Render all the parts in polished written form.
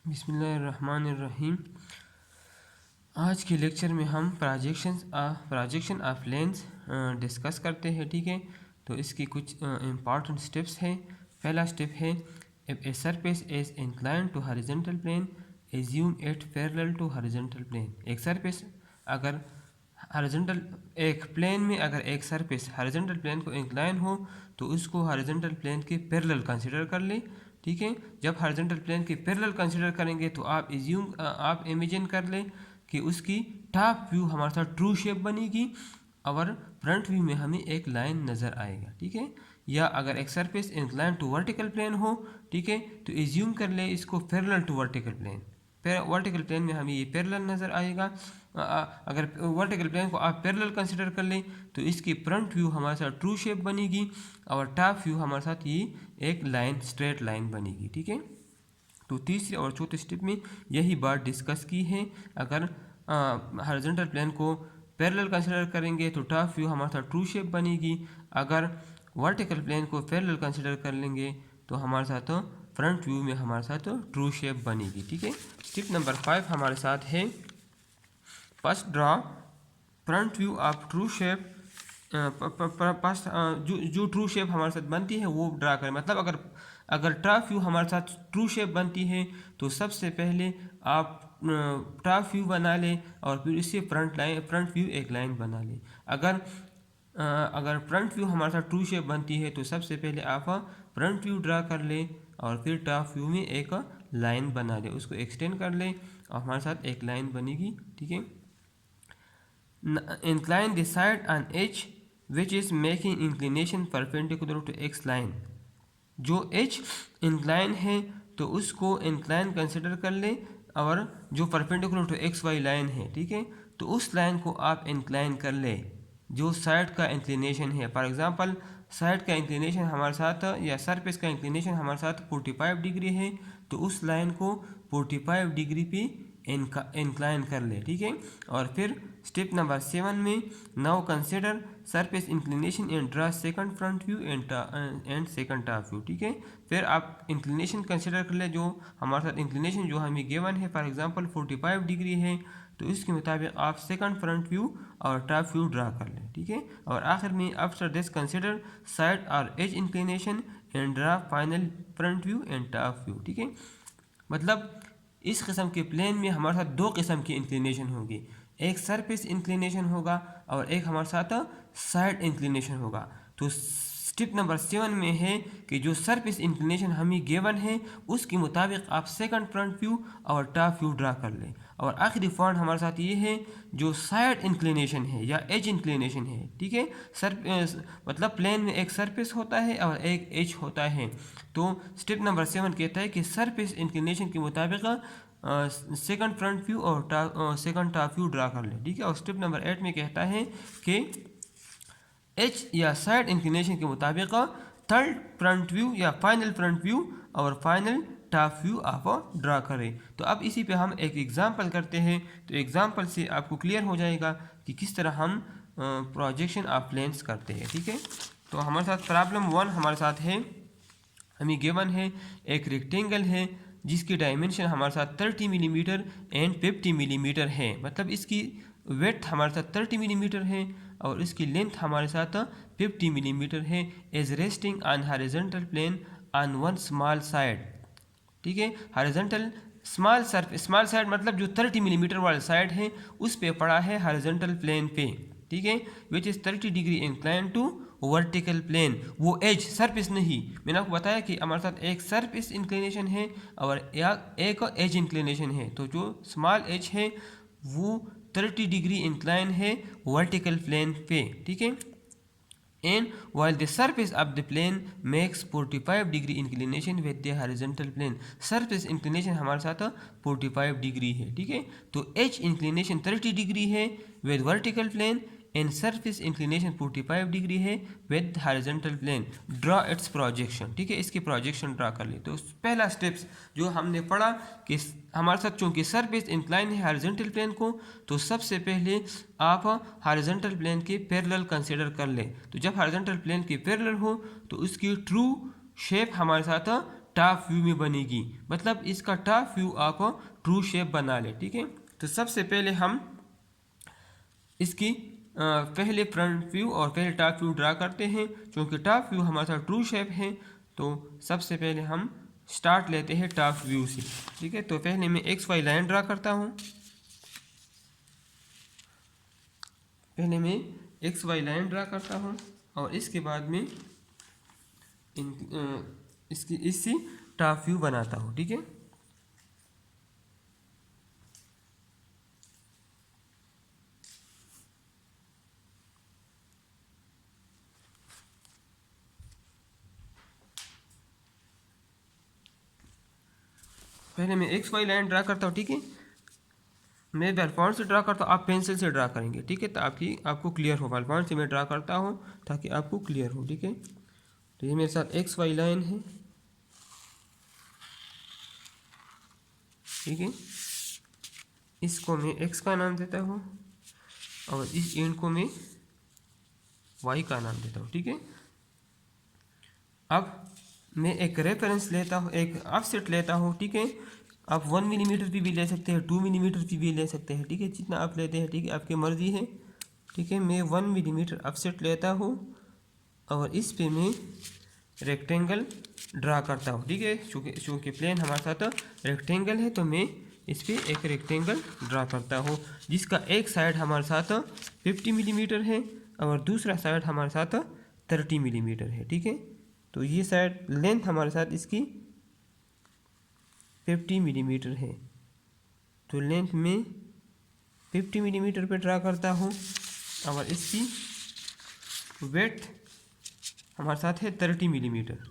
बिस्मिल्लाहिर्रहमानिर्रहीम। आज के लेक्चर में हम प्रोजेक्शन ऑफ लेंस डिस्कस करते हैं। ठीक है, तो इसकी कुछ इम्पॉर्टेंट स्टेप्स हैं। पहला स्टेप है, if a surface is incline to horizontal plane assume it parallel to horizontal plane. एक सरफेस अगर हॉरिजॉन्टल एक प्लेन में अगर एक सरफेस हॉरिजॉन्टल प्लेन को इंक्लाइन हो तो उसको हॉरिजॉन्टल प्लेन के पैरेलल कंसिडर कर ले। ठीक है, जब हॉरिजॉन्टल प्लेन के पैरेलल कंसिडर करेंगे तो आप इमेजिन कर ले कि उसकी टॉप व्यू हमारे साथ ट्रू शेप बनेगी और फ्रंट व्यू में हमें एक लाइन नज़र आएगा। ठीक है, या अगर एक surface incline to vertical plane हो, ठीक है, तो एज्यूम कर ले इसको parallel to vertical plane. Vertical plane में हमें ये पैरेलल नज़र आएगा। अगर वर्टिकल प्लेन को आप पैरेलल कंसिडर कर लें तो इसकी फ्रंट व्यू हमारे साथ ट्रू शेप बनेगी और टॉप व्यू हमारे साथ ये एक लाइन स्ट्रेट लाइन बनेगी। ठीक है, तो तीसरे और चौथे स्टेप में यही बात डिस्कस की है। अगर हॉरिजॉन्टल प्लेन को पैरेलल कंसिडर करेंगे तो टॉप व्यू हमारे साथ ट्रू शेप बनेगी। अगर वर्टिकल प्लेन को पैरेलल कंसिडर कर लेंगे तो हमारे साथ फ्रंट व्यू में हमारे साथ ट्रू शेप बनेगी। ठीक है, स्टेप नंबर 5 हमारे साथ है, first draw front view of true shape. जो ट्रू शेप हमारे साथ बनती है वो ड्रा करें। मतलब अगर टॉप व्यू हमारे साथ ट्रू शेप बनती है तो सबसे पहले आप टॉप व्यू बना लें और फिर इससे फ्रंट व्यू एक लाइन बना लें। अगर फ्रंट व्यू हमारे साथ ट्रू शेप बनती है तो सबसे पहले आप फ्रंट व्यू ड्रा कर लें और फिर टॉप व्यू में एक लाइन बना लें, उसको एक्सटेंड कर लें और हमारे साथ एक लाइन बनेगी। ठीक है, incline the side on H which is making inclination perpendicular to X line। जो H incline है तो उसको incline कंसिडर कर ले और जो perpendicular to XY लाइन है, ठीक है, तो उस लाइन को आप incline कर ले जो साइड का इंक्लिनेशन है। फॉर एग्जांपल साइड का इंक्लिनेशन हमारे साथ या सरफेस का इंक्लिनेशन हमारे साथ 45 डिग्री है तो उस लाइन को 45 डिग्री पे इंक्लाइन कर ले। ठीक है, और फिर स्टेप नंबर 7 में now consider surface inclination and draw second front view and second top view. ठीक है, फिर आप इंक्लिनेशन कंसिडर कर ले जो हमारे साथ इंक्लिनेशन जो हमें गिवन है, फॉर एग्जांपल 45 डिग्री है तो इसके मुताबिक आप सेकंड फ्रंट व्यू और टॉप व्यू ड्रा कर लें। ठीक है, और आखिर में आफ्टर दिस कंसिडर साइड और edge inclination and draw final front view and top view. ठीक है, मतलब इस किस्म के प्लेन में हमारे साथ दो किस्म की इंक्लिनेशन होगी, एक सरफेस इंक्लिनेशन होगा और एक हमारे साथ साइड इंक्लिनेशन होगा। तो स्टेप नंबर 7 में है कि जो सरफेस इंक्लिनेशन हमें गिवन है उसके मुताबिक आप सेकंड फ्रंट व्यू और टॉप व्यू ड्रा कर लें। और आखिरी पॉइंट हमारे साथ ये है जो साइड इंक्लिनेशन है या एज इंक्लिनेशन है। ठीक है, मतलब प्लेन में एक सरफेस होता है और एक एज होता है। तो स्टेप नंबर 7 कहता है कि सरफेस इंक्लिनेशन के मुताबिक सेकंड फ्रंट व्यू और सेकंड टॉप व्यू ड्रा कर ले। ठीक है, और स्टेप नंबर 8 में कहता है कि एच या साइड इंक्लिनेशन के मुताबिक थर्ड फ्रंट व्यू या फाइनल फ्रंट व्यू और फाइनल टॉप व्यू आप ड्रा करें। तो अब इसी पे हम एक एग्जांपल करते हैं, तो एग्जांपल से आपको क्लियर हो जाएगा कि किस तरह हम प्रोजेक्शन ऑफ प्लेन्स करते हैं। ठीक है, तो हमारे साथ प्रॉब्लम 1 हमारे साथ है, हमें गिवन है एक रेक्टेंगल है जिसकी डायमेंशन हमारे साथ 30 मिलीमीटर एंड 50 मिलीमीटर है। मतलब इसकी वेड्थ हमारे साथ 30 मिलीमीटर है और इसकी लेंथ हमारे साथ 50 मिलीमीटर है। Edge resting on horizontal plane on one small side. ठीक है, हॉरिजॉन्टल स्मॉल साइड मतलब जो 30 मिलीमीटर वाला साइड है उस पे पड़ा है हॉरिजॉन्टल प्लेन पे। ठीक है, which is 30 degree incline to vertical plane. वो एज सरफेस नहीं, मैंने आपको बताया कि हमारे साथ एक सरफेस इंक्लिनेशन है और एक एज इंक्लिनेशन है। तो जो स्मॉल एज है वो 30 डिग्री इंक्लाइन है वर्टिकल प्लेन पे। ठीक है, and while the surface of the plane makes 45 degree inclination with the horizontal plane। surface inclination हमारे साथ 45 डिग्री है। ठीक है, तो h inclination 30 डिग्री है with vertical plane and surface inclination 45 degree है with horizontal plane. Draw its projection. ठीक है, इसकी प्रोजेक्शन ड्रा कर ले। तो पहला स्टेप्स जो हमने पढ़ा कि हमारे साथ चूँकि सरफेस इंक्लाइन है हॉरिजॉन्टल प्लेन को, तो सबसे पहले आप हॉरिजॉन्टल प्लेन के पैरेलल कंसीडर कर ले। तो जब हॉरिजॉन्टल प्लेन के पैरेलल हो तो उसकी ट्रू शेप हमारे साथ टॉप व्यू में बनेगी, मतलब इसका टॉप व्यू आप ट्रू शेप बना ले। ठीक है, तो सबसे पहले हम इसकी पहले फ्रंट व्यू और पहले टॉप व्यू ड्रा करते हैं। क्योंकि टॉप व्यू हमारे साथ ट्रू शेप है, तो सबसे पहले हम स्टार्ट लेते हैं टॉप व्यू से। ठीक है, तो पहले मैं एक्स वाई लाइन ड्रा करता हूँ। पहले मैं एक्स वाई लाइन ड्रा करता हूँ और इसके बाद में इसकी टॉप व्यू बनाता हूँ। ठीक है, पहले मैं एक्स वाई लाइन ड्रा करता हूँ। ठीक है, मैं बॉल से ड्रा करता हूँ, आप पेंसिल से ड्रा करेंगे। ठीक है, तो आपको क्लियर हो। बॉल से मैं ड्रा करता हूँ ताकि आपको क्लियर हो। ठीक है, तो ये मेरे साथ एक्स वाई लाइन है। ठीक है, इसको मैं एक्स का नाम देता हूँ और इस एंड को मैं वाई का नाम देता हूँ। ठीक है, अब मैं एक रेफरेंस लेता हूँ, एक ऑफसेट लेता हूँ। ठीक है, आप 1 मिलीमीटर की भी ले सकते हैं, 2 मिलीमीटर की भी ले सकते हैं। ठीक है, जितना आप लेते हैं, ठीक है, आपकी मर्ज़ी है। ठीक है, मैं 1 मिलीमीटर ऑफसेट लेता हूँ और इस पे मैं रेक्टेंगल ड्रा करता हूँ। ठीक है, चूँकि प्लेन हमारे साथ रेक्टेंगल है, तो मैं इस पे एक रेक्टेंगल ड्रा करता हूँ जिसका एक साइड हमारे साथ 50 मिलीमीटर है और दूसरा साइड हमारे साथ 30 मिलीमीटर है। ठीक है, तो ये साइड लेंथ हमारे साथ इसकी 50 मिलीमीटर है, तो लेंथ में 50 मिलीमीटर पे ड्रा करता हूँ और इसकी वेट हमारे साथ है 30 मिलीमीटर।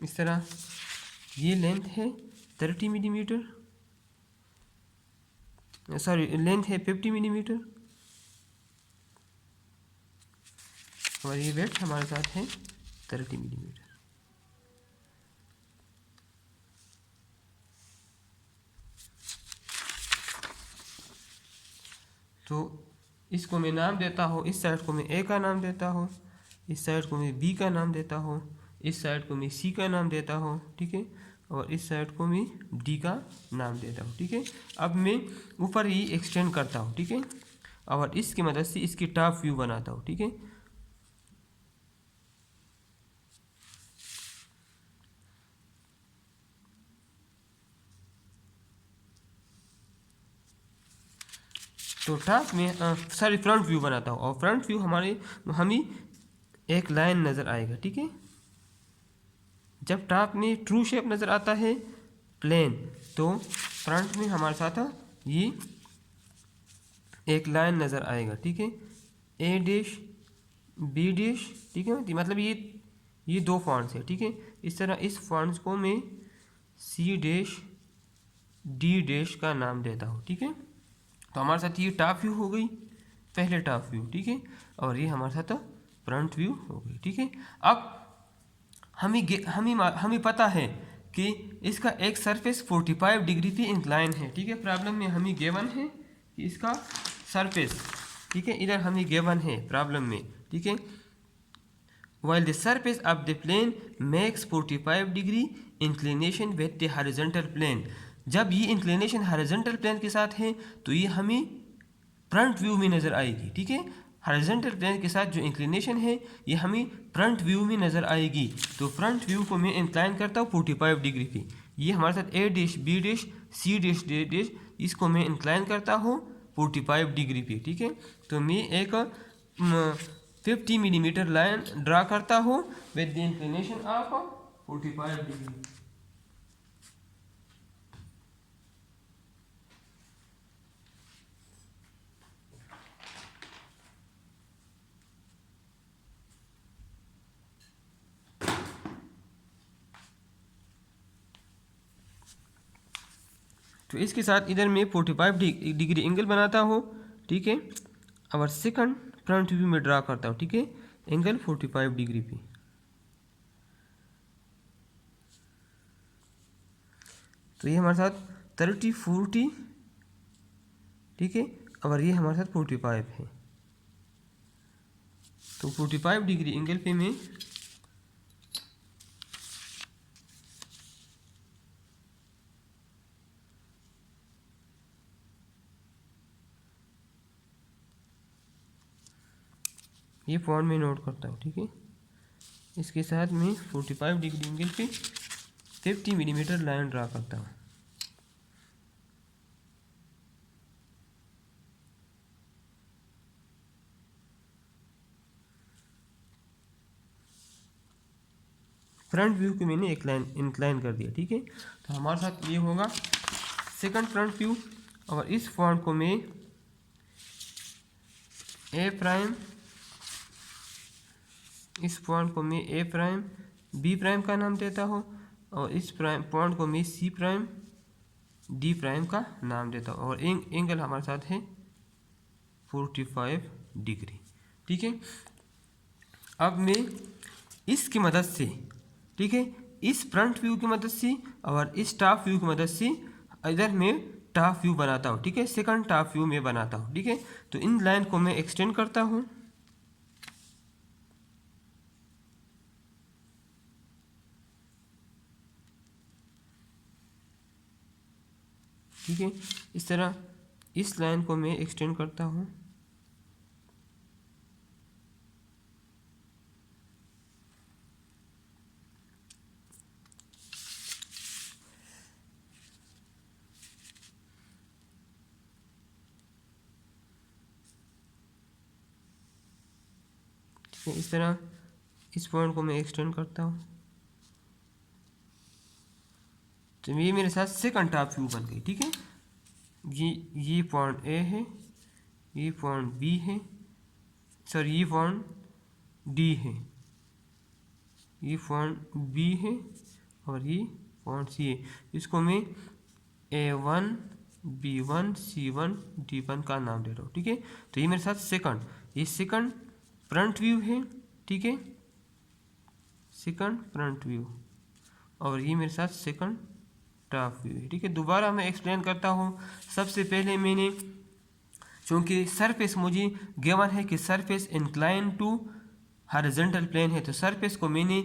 इस तरह ये लेंथ है 30 मिलीमीटर, सॉरी लेंथ है 50 मिलीमीटर और ये वेट हमारे साथ है 30 मिलीमीटर। तो इसको मैं नाम देता हूँ, इस साइड को मैं ए का नाम देता हूँ, इस साइड को मैं बी का नाम देता हूँ, इस साइड को मैं सी का नाम देता हूँ। ठीक है, और इस साइड को मैं डी का नाम देता हूँ। ठीक है, अब मैं ऊपर ही एक्सटेंड करता हूँ। ठीक है, और इसकी मदद से इसकी टॉप व्यू बनाता हूँ। ठीक है, तो टॉप में सॉरी फ्रंट व्यू बनाता हूँ और फ्रंट व्यू हमें एक लाइन नज़र आएगा। ठीक है, जब टॉप में ट्रू शेप नज़र आता है प्लेन, तो फ्रंट में हमारे साथ ये एक लाइन नज़र आएगा। ठीक है, ए डैश बी डैश। ठीक है, मतलब ये दो फॉन्ट्स है। ठीक है, इस तरह इस फॉन्ट्स को मैं सी डैश डी डैश का नाम देता हूँ। ठीक है, तो हमारे साथ ये टॉप व्यू हो गई, पहले टॉप व्यू। ठीक है, और ये हमारे साथ फ्रंट व्यू हो गई। ठीक है, अब हमें पता है कि इसका एक सरफेस 45 डिग्री पे इंक्लाइन है। ठीक है, प्रॉब्लम में हमें गिवन है कि इसका सरफेस, ठीक है, इधर हमें गिवन है प्रॉब्लम में। ठीक है, while the surface of the plane makes 45 degree inclination with the horizontal plane। जब ये इंक्लिनेशन हॉरिजॉन्टल प्लेन के साथ है तो ये हमें फ्रंट व्यू में नज़र आएगी। ठीक है, हॉरिजॉन्टल प्लेन के साथ जो इंक्लिनेशन है ये हमें फ्रंट व्यू में नज़र आएगी। तो फ्रंट व्यू को मैं इंक्लाइन करता हूँ 45 डिग्री पे। ये हमारे साथ A dash B dash C dash D dash, इसको मैं इंक्लाइन करता हूँ 45 डिग्री पे। ठीक है, तो मैं एक 50 मिलीमीटर लाइन ड्रा करता हूँ with the inclination of 45 degree. तो इसके साथ इधर मैं 45 डिग्री एंगल बनाता हूँ। ठीक है, और सेकंड फ्रंट व्यू में ड्रा करता हूँ। ठीक है, एंगल 45 डिग्री पे। तो ये हमारे साथ 30 40, ठीक है, और ये हमारे साथ 45 है। तो 45 डिग्री एंगल पे मैं ये पॉइंट में नोट करता हूँ, ठीक है। इसके साथ मैं 45 डिग्री एंगल पे 50 मिलीमीटर लाइन ड्रा करता हूँ। फ्रंट व्यू को मैंने एक लाइन इंक्लाइन कर दिया, ठीक है। तो हमारे साथ ये होगा सेकंड फ्रंट व्यू। और इस पॉइंट को मैं ए प्राइम, इस पॉइंट को मैं ए प्राइम बी प्राइम का नाम देता हूँ, और इस पॉइंट को मैं सी प्राइम डी प्राइम का नाम देता हूँ। और एंगल हमारे साथ है 45 डिग्री, ठीक है। अब मैं इसकी मदद से, ठीक है, इस फ्रंट व्यू की मदद से और इस टॉप व्यू की मदद से इधर मैं टॉप व्यू बनाता हूँ, ठीक है। सेकंड टॉप व्यू में बनाता हूँ, ठीक है। तो इन लाइन को मैं एक्सटेंड करता हूँ, ठीक है। इस तरह इस लाइन को मैं एक्सटेंड करता हूँ, ठीक है। इस तरह इस पॉइंट को मैं एक्सटेंड करता हूँ। तो ये मेरे साथ सेकंड टॉप व्यू बन गई, ठीक है। ये पॉइंट ए है, ये पॉइंट बी है, सॉरी ये पॉइंट डी है, ये पॉइंट बी है, और ये पॉइंट सी है। इसको मैं A1 B1 C1 D1 का नाम दे रहा हूँ, ठीक है। तो ये मेरे साथ सेकंड, ये सेकंड फ्रंट व्यू है, ठीक है, सेकंड फ्रंट व्यू। और ये मेरे साथ सेकंड टॉप व्यू है, ठीक है। दोबारा मैं एक्सप्लेन करता हूँ। सबसे पहले मैंने, चूँकि सरफेस मुझे गिवन है कि surface incline to horizontal plane है, तो सरफेस को मैंने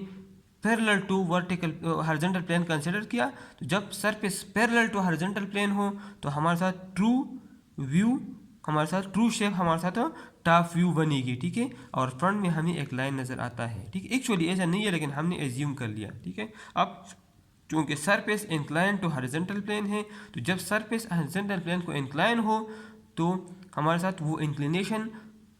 parallel to vertical horizontal plane consider किया। तो जब surface parallel to horizontal plane हो तो हमारे साथ ट्रू व्यू, हमारे साथ ट्रू शेप, हमारे साथ टॉप व्यू बनेगी, ठीक है। और फ्रंट में हमें एक लाइन नज़र आता है, ठीक है। एक्चुअली ऐसा नहीं है, लेकिन हमने एज्यूम कर लिया, ठीक है। अब चूँकि surface incline to horizontal plane है, तो जब सरफेस हॉरिजॉन्टल प्लेन को इंक्लाइन हो तो हमारे साथ वो इंक्लिनेशन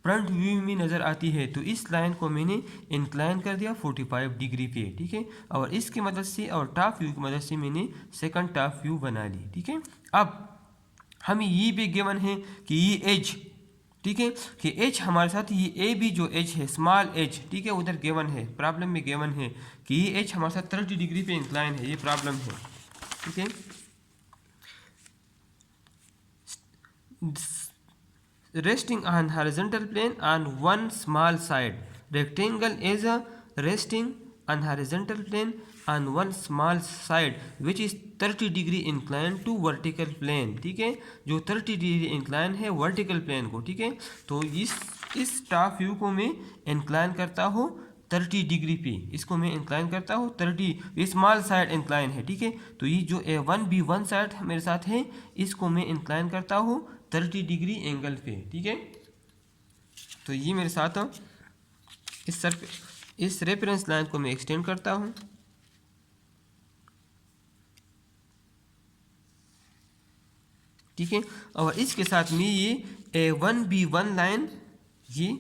फ्रंट व्यू में नज़र आती है। तो इस लाइन को मैंने इंक्लाइन कर दिया 45 डिग्री पे, ठीक है। और इसकी मदद से और टॉप व्यू की मदद से मैंने सेकंड टॉप व्यू बना ली, ठीक है। अब हमें ये भी गिवन है कि ये एज, ठीक है, कि एज हमारे साथ ये ए बी जो एज है, स्मॉल एज, ठीक है, उधर गिवन है, प्रॉब्लम में गिवन है कि ये एज हमारे साथ 30 डिग्री पे इंक्लाइन है, ये प्रॉब्लम है, ठीक है। Resting on horizontal plane on one small side. Rectangle is a resting on horizontal plane on one small side which is 30 degree inclined to vertical plane, ठीक है। जो 30 डिग्री इंक्लाइन है वर्टिकल प्लेन को, ठीक है। तो इस टॉप व्यू को मैं इंक्लाइन करता हूँ 30 डिग्री पे, इसको मैं इंक्लाइन करता हूँ 30, स्मॉल साइड इंक्लाइन है, ठीक है। तो ये जो A1 B1 साइड मेरे साथ है, इसको मैं इंक्लाइन करता हूँ 30 डिग्री एंगल पे, ठीक है। तो ये मेरे साथ इस रेफरेंस लाइन को मैं एक्सटेंड करता हूँ, ठीक है। और इसके साथ में ये A1 B1 लाइन ये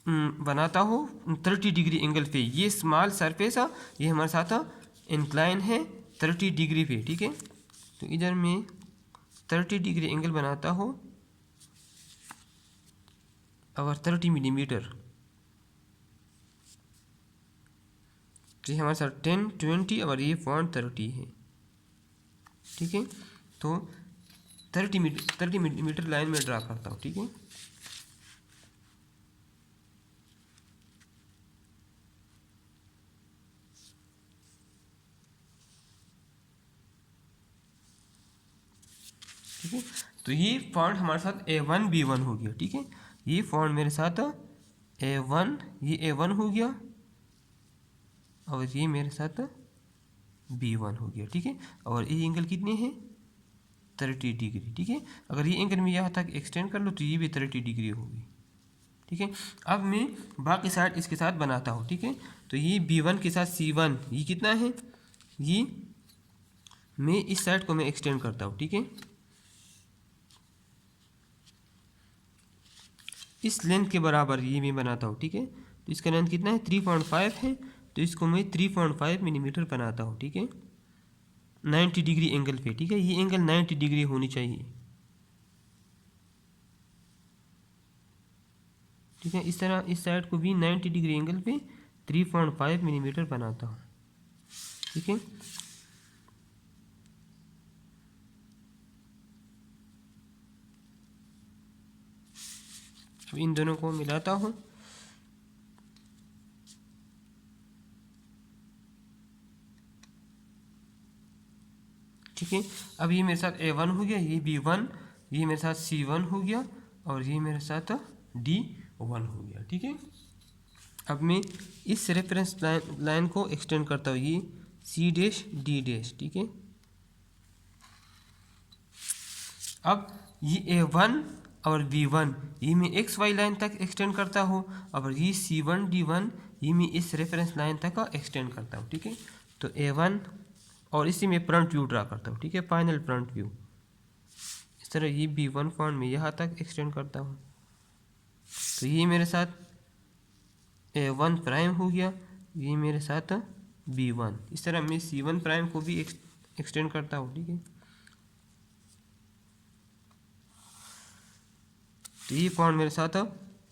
बनाता हूँ 30 डिग्री एंगल पे। ये स्मॉल सरफेस ये हमारे साथ इंक्लाइन है 30 डिग्री पे, ठीक है। तो इधर मैं 30 डिग्री एंगल बनाता हूँ और 30 मिलीमीटर, तो ये हमारे साथ 10 20 और ये पॉइंट 30 है, ठीक है। तो 30 मिलीमीटर लाइन में ड्रा करता हूँ, ठीक है। ठीक है, तो ये फॉन्ट हमारे साथ A1 B1 हो गया, ठीक है। ये फॉन्ट मेरे साथ A1, ये A1 हो गया और ये मेरे साथ B1 हो गया, ठीक है। और ये एंगल कितने हैं 30 डिग्री, ठीक है। अगर ये एंगल मैं यहाँ तक एक्सटेंड कर लो तो ये भी 30 डिग्री होगी, ठीक है। अब मैं बाकी साइड इसके साथ बनाता हूँ, ठीक है। तो ये B1 के साथ C1 ये कितना है, ये मैं इस साइड को मैं एक्सटेंड करता हूँ, ठीक है। इस लेंथ के बराबर ये मैं बनाता हूँ, ठीक है। तो इसका लेंथ कितना है 3.5 है, तो इसको मैं 3.5 मिलीमीटर बनाता हूँ, ठीक है, 90 डिग्री एंगल पे, ठीक है। ये एंगल 90 डिग्री होनी चाहिए, ठीक है। इस तरह इस साइड को भी 90 डिग्री एंगल पे 3.5 मिलीमीटर बनाता हूँ, ठीक है। तो इन दोनों को मिलाता हूँ, ठीक है। अब ये मेरे साथ A1 हो गया, ये B1, ये मेरे साथ C1 हो गया और ये मेरे साथ D1 हो गया, ठीक है। अब मैं इस रेफरेंस लाइन को एक्सटेंड करता हूँ, ये C डैश D डैश, ठीक है। अब ये A1 और B1 ये मैं XY लाइन तक एक्सटेंड करता हूँ, और ये C1 D1 ये मैं इस रेफरेंस लाइन तक एक्सटेंड करता हूँ, ठीक है। तो A1 और इसी में फ्रंट व्यू ड्रा करता हूँ, ठीक है, फाइनल फ्रंट व्यू। इस तरह ये B1 पॉइंट में यहाँ तक एक्सटेंड करता हूँ, तो ये मेरे साथ A1 प्राइम हो गया, ये मेरे साथ B1। इस तरह मैं C1 प्राइम को भी एक्सटेंड करता हूँ, ठीक है। तो ये पॉइंट मेरे साथ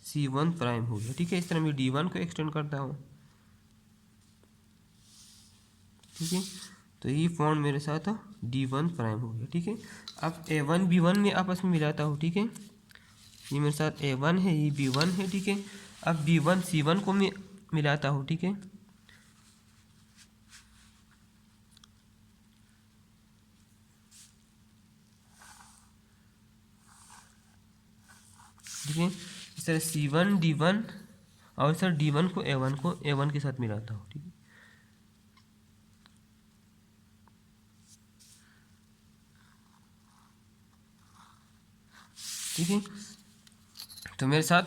C1 प्राइम हो गया, ठीक है। इस तरह मैं D1 को एक्सटेंड करता हूँ, ठीक है। तो ये पॉइंट मेरे साथ D1 प्राइम हो गया, ठीक है। अब A1 B1 में आपस में मिलाता हूँ, ठीक है। ये मेरे साथ A1 है, ये B1 है, ठीक है। अब B1 C1 को मैं मिलाता हूँ, ठीक है। ठीक है, इस तरह C1 D1 और सर D1 को A1 के साथ मिलाता हूँ, ठीक है। ठीक है, तो मेरे साथ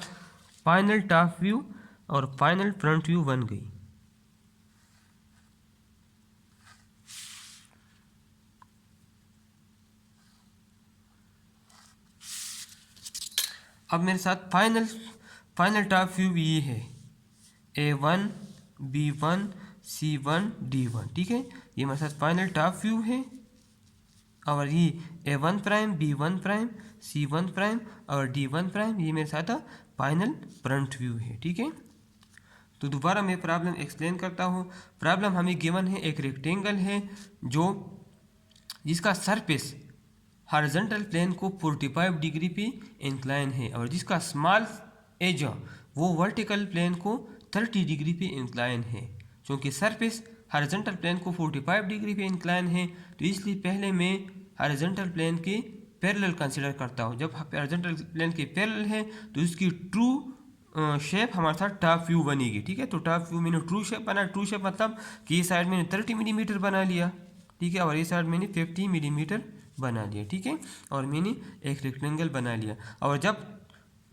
फाइनल टॉप व्यू और फाइनल फ्रंट व्यू बन गई। अब मेरे साथ फाइनल टॉप व्यू ये है A1 B1 C1 D1, ठीक है। ये मेरे साथ फाइनल टॉप व्यू है, और ये A1 prime B1 prime C1 prime और D1 प्राइम ये मेरे साथ फाइनल फ्रंट व्यू है, ठीक है। तो दोबारा मैं प्रॉब्लम एक्सप्लेन करता हूँ। प्रॉब्लम हमें गिवन है, एक रेक्टेंगल है जिसका सरफेस हॉरिजॉन्टल प्लेन को 45 डिग्री पे इंक्लाइन है, और जिसका स्मॉल एज वो वर्टिकल प्लेन को 30 डिग्री पे इंक्लाइन है। क्योंकि सरफेस हॉरिजॉन्टल प्लेन को 45 डिग्री पे इंक्लाइन है, तो इसलिए पहले मैं हॉरिजॉन्टल प्लेन के पैरेलल कंसिडर करता हूँ। जब हॉरिजॉन्टल प्लेन के पैरेलल है तो इसकी ट्रू शेप हमारे साथ टॉप व्यू बनेगी, ठीक है। तो टॉप व्यू मैंने ट्रू शेप बना, ट्रू शेप मतलब कि ये साइड मैंने 30 मिलीमीटर बना लिया, ठीक है, और ये साइड मैंने 50 मिलीमीटर बना लिया, ठीक है, और मैंने एक रेक्टेंगल बना लिया। और जब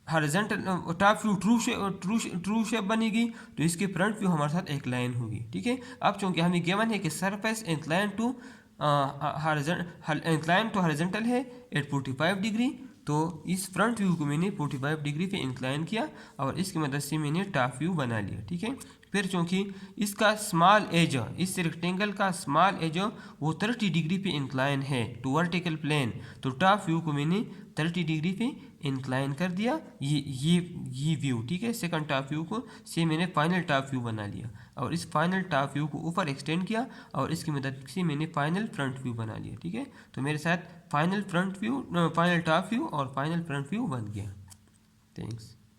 horizontal top view true shape बनेगी तो इसके फ्रंट व्यू हमारे साथ एक लाइन होगी, ठीक है। अब चूंकि हमें गिवन है कि सरफेस इंक्लाइन टू हॉरिजॉन्टल है एट 45 डिग्री, तो इस फ्रंट व्यू को मैंने 45 डिग्री पे इंक्लाइन किया और इसकी मदद से मैंने टॉप व्यू बना लिया, ठीक है। फिर चूंकि इसका स्मॉल एज, इस रेक्टेंगल का स्मॉल एज वो 30 डिग्री पे इंक्लाइन है टू वर्टिकल प्लेन, तो टॉप व्यू को मैंने 30 डिग्री पे इंक्लाइन कर दिया, ये व्यू, ठीक है। सेकंड टॉप व्यू को से मैंने फाइनल टॉप व्यू बना लिया और इस फाइनल टॉप व्यू को ऊपर एक्सटेंड किया और इसकी मदद से मैंने फाइनल फ्रंट व्यू बना लिया, ठीक है। तो मेरे साथ फाइनल टॉप व्यू और फाइनल फ्रंट व्यू बन गया। थैंक्स।